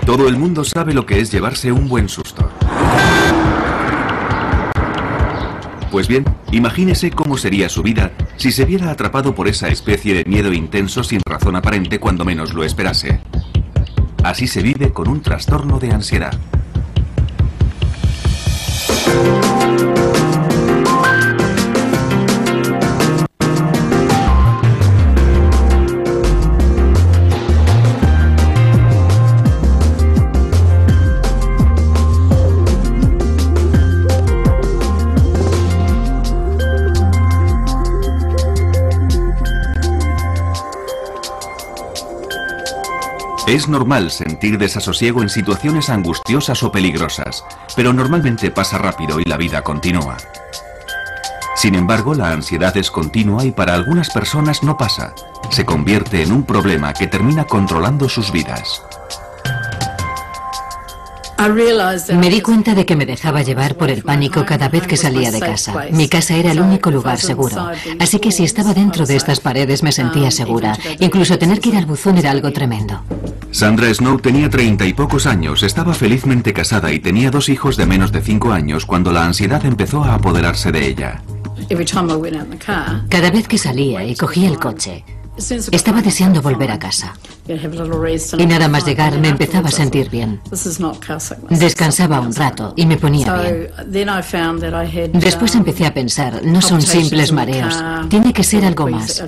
Todo el mundo sabe lo que es llevarse un buen susto. Pues bien, imagínese cómo sería su vida si se viera atrapado por esa especie de miedo intenso sin razón aparente cuando menos lo esperase. Así se vive con un trastorno de ansiedad. Es normal sentir desasosiego en situaciones angustiosas o peligrosas, pero normalmente pasa rápido y la vida continúa. Sin embargo, la ansiedad es continua y para algunas personas no pasa. Se convierte en un problema que termina controlando sus vidas. Me di cuenta de que me dejaba llevar por el pánico cada vez que salía de casa. Mi casa era el único lugar seguro, así que si estaba dentro de estas paredes me sentía segura. Incluso tener que ir al buzón era algo tremendo. Sandra Snow tenía 30 y pocos años, estaba felizmente casada y tenía 2 hijos de menos de 5 años cuando la ansiedad empezó a apoderarse de ella. Cada vez que salía y cogía el coche, estaba deseando volver a casa. Y nada más llegar me empezaba a sentir bien. Descansaba un rato y me ponía bien. Después empecé a pensar, no son simples mareos, tiene que ser algo más.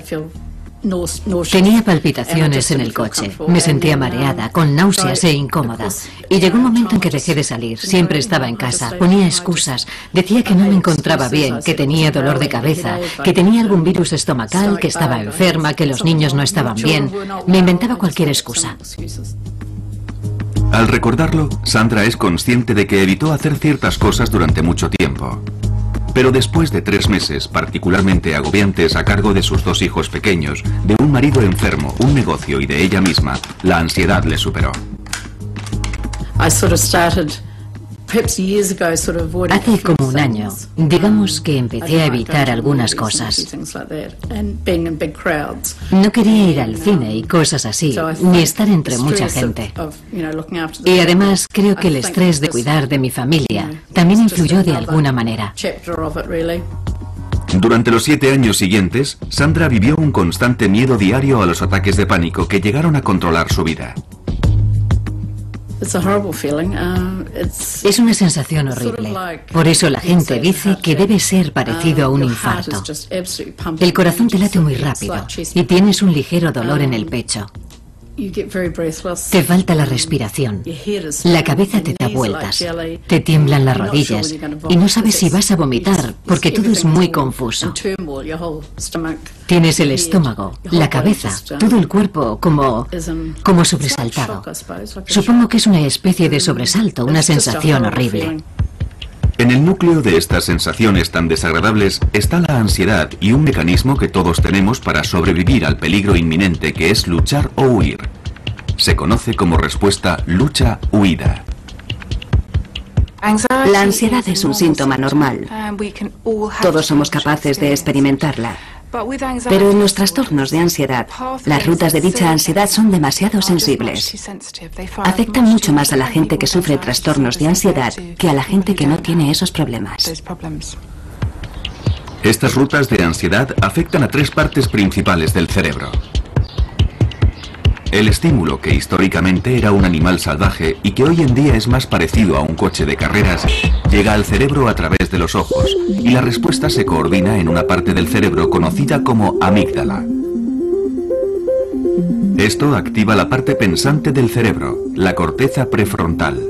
Tenía palpitaciones en el coche, me sentía mareada, con náuseas e incómoda. Y llegó un momento en que dejé de salir, siempre estaba en casa, ponía excusas, decía que no me encontraba bien, que tenía dolor de cabeza, que tenía algún virus estomacal, que estaba enferma, que los niños no estaban bien. Me inventaba cualquier excusa. Al recordarlo, Sandra es consciente de que evitó hacer ciertas cosas durante mucho tiempo. Pero después de 3 meses particularmente agobiantes a cargo de sus 2 hijos pequeños, de un marido enfermo, un negocio y de ella misma, la ansiedad le superó. Hace como un año, digamos que empecé a evitar algunas cosas. No quería ir al cine y cosas así, ni estar entre mucha gente. Y además creo que el estrés de cuidar de mi familia también influyó de alguna manera. Durante los 7 años siguientes, Sandra vivió un constante miedo diario a los ataques de pánico que llegaron a controlar su vida. Es una sensación horrible. Por eso la gente dice que debe ser parecido a un infarto. El corazón te late muy rápido y tienes un ligero dolor en el pecho. Te falta la respiración, la cabeza te da vueltas, te tiemblan las rodillas y no sabes si vas a vomitar porque todo es muy confuso. Tienes el estómago, la cabeza, todo el cuerpo como sobresaltado. Supongo que es una especie de sobresalto, una sensación horrible. En el núcleo de estas sensaciones tan desagradables está la ansiedad y un mecanismo que todos tenemos para sobrevivir al peligro inminente que es luchar o huir. Se conoce como respuesta lucha-huida. La ansiedad es un síntoma normal. Todos somos capaces de experimentarla. Pero en los trastornos de ansiedad, las rutas de dicha ansiedad son demasiado sensibles. Afectan mucho más a la gente que sufre trastornos de ansiedad que a la gente que no tiene esos problemas. Estas rutas de ansiedad afectan a 3 partes principales del cerebro. El estímulo, que históricamente era un animal salvaje y que hoy en día es más parecido a un coche de carreras, llega al cerebro a través de los ojos y la respuesta se coordina en una parte del cerebro conocida como amígdala. Esto activa la parte pensante del cerebro, la corteza prefrontal.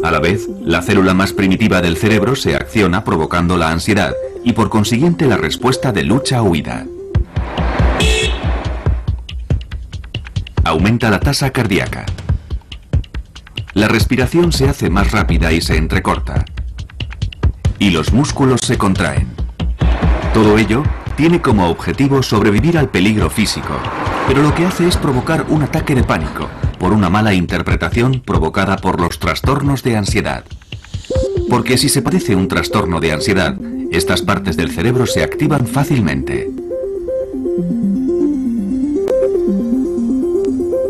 A la vez, la célula más primitiva del cerebro se acciona provocando la ansiedad y por consiguiente la respuesta de lucha-huida. Aumenta la tasa cardíaca. La respiración se hace más rápida y se entrecorta. Y los músculos se contraen. Todo ello tiene como objetivo sobrevivir al peligro físico, pero lo que hace es provocar un ataque de pánico por una mala interpretación provocada por los trastornos de ansiedad. Porque si se padece un trastorno de ansiedad, estas partes del cerebro se activan fácilmente.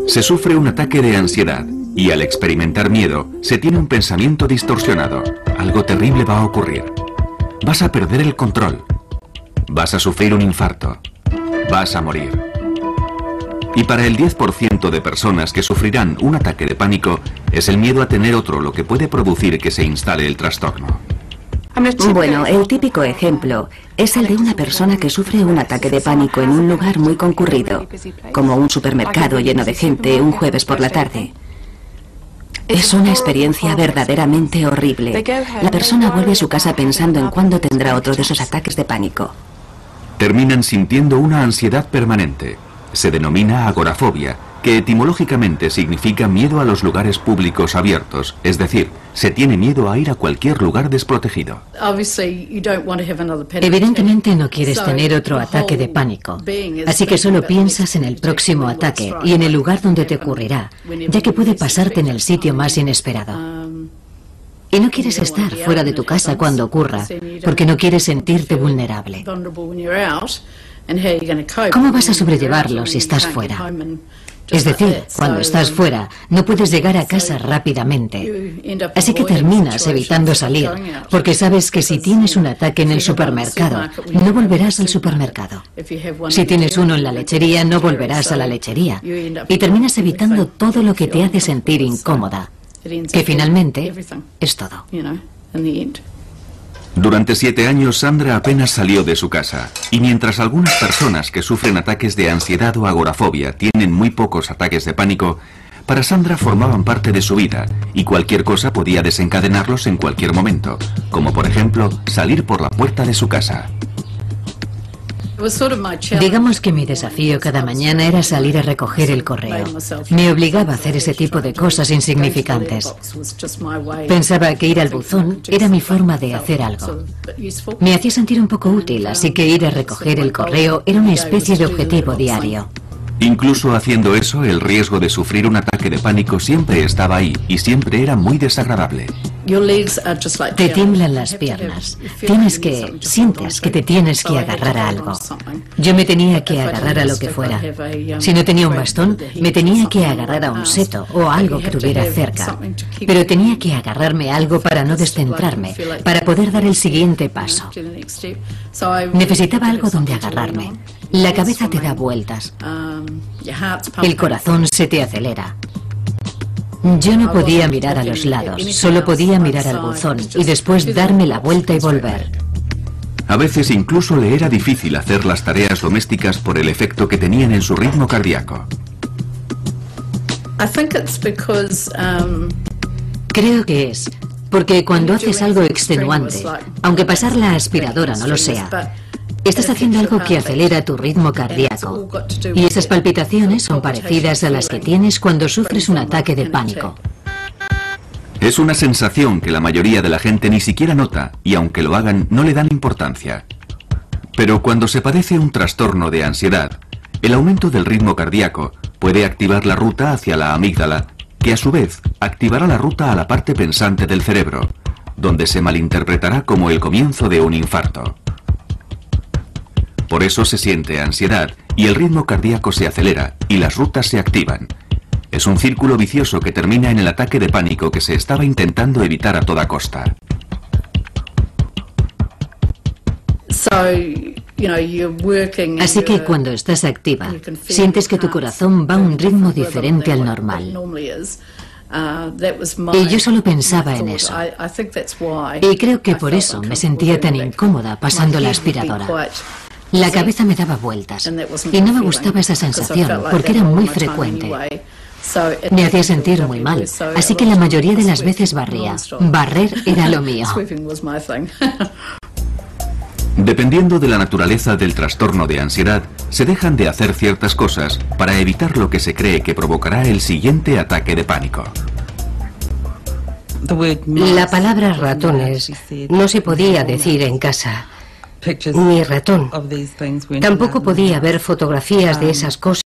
Se sufre un ataque de ansiedad Y al experimentar miedo, se tiene un pensamiento distorsionado. Algo terrible va a ocurrir. Vas a perder el control. Vas a sufrir un infarto. Vas a morir. Y para el 10% de personas que sufrirán un ataque de pánico, es el miedo a tener otro lo que puede producir que se instale el trastorno. Bueno, el típico ejemplo es el de una persona que sufre un ataque de pánico en un lugar muy concurrido, como un supermercado lleno de gente un jueves por la tarde. Es una experiencia verdaderamente horrible. La persona vuelve a su casa pensando en cuándo tendrá otro de esos ataques de pánico. Terminan sintiendo una ansiedad permanente. Se denomina agorafobia, que etimológicamente significa miedo a los lugares públicos abiertos, es decir, se tiene miedo a ir a cualquier lugar desprotegido. Evidentemente no quieres tener otro ataque de pánico, así que solo piensas en el próximo ataque y en el lugar donde te ocurrirá, ya que puede pasarte en el sitio más inesperado. Y no quieres estar fuera de tu casa cuando ocurra, porque no quieres sentirte vulnerable. ¿Cómo vas a sobrellevarlo si estás fuera? Es decir, cuando estás fuera, no puedes llegar a casa rápidamente. Así que terminas evitando salir, porque sabes que si tienes un ataque en el supermercado, no volverás al supermercado. Si tienes uno en la lechería, no volverás a la lechería. Y terminas evitando todo lo que te hace sentir incómoda, que finalmente es todo. Durante 7 años, Sandra apenas salió de su casa, y mientras algunas personas que sufren ataques de ansiedad o agorafobia tienen muy pocos ataques de pánico, para Sandra formaban parte de su vida, y cualquier cosa podía desencadenarlos en cualquier momento, como por ejemplo, salir por la puerta de su casa. Digamos que mi desafío cada mañana era salir a recoger el correo. Me obligaba a hacer ese tipo de cosas insignificantes. Pensaba que ir al buzón era mi forma de hacer algo. Me hacía sentir un poco útil, así que ir a recoger el correo era una especie de objetivo diario. Incluso haciendo eso, el riesgo de sufrir un ataque de pánico siempre estaba ahí y siempre era muy desagradable. Te tiemblan las piernas. Sientes que te tienes que agarrar a algo. Yo me tenía que agarrar a lo que fuera. Si no tenía un bastón, me tenía que agarrar a un seto o a algo que tuviera cerca. Pero tenía que agarrarme a algo para no descentrarme, para poder dar el siguiente paso. Necesitaba algo donde agarrarme. La cabeza te da vueltas. El corazón se te acelera. Yo no podía mirar a los lados, solo podía mirar al buzón y después darme la vuelta y volver. A veces incluso le era difícil hacer las tareas domésticas por el efecto que tenían en su ritmo cardíaco. Creo que es porque cuando haces algo extenuante, aunque pasar la aspiradora no lo sea, estás haciendo algo que acelera tu ritmo cardíaco. Y esas palpitaciones son parecidas a las que tienes cuando sufres un ataque de pánico. Es una sensación que la mayoría de la gente ni siquiera nota y aunque lo hagan no le dan importancia. Pero cuando se padece un trastorno de ansiedad, el aumento del ritmo cardíaco puede activar la ruta hacia la amígdala, que a su vez activará la ruta a la parte pensante del cerebro, donde se malinterpretará como el comienzo de un infarto. Por eso se siente ansiedad y el ritmo cardíaco se acelera y las rutas se activan. Es un círculo vicioso que termina en el ataque de pánico que se estaba intentando evitar a toda costa. Así que cuando estás activa, sientes que tu corazón va a un ritmo diferente al normal. Y yo solo pensaba en eso. Y creo que por eso me sentía tan incómoda pasando la aspiradora. La cabeza me daba vueltas y no me gustaba esa sensación porque era muy frecuente. Me hacía sentir muy mal, así que la mayoría de las veces barría. Barrer era lo mío. Dependiendo de la naturaleza del trastorno de ansiedad, se dejan de hacer ciertas cosas para evitar lo que se cree que provocará el siguiente ataque de pánico. La palabra ratones no se podía decir en casa, ni ratón. Tampoco podía ver fotografías de esas cosas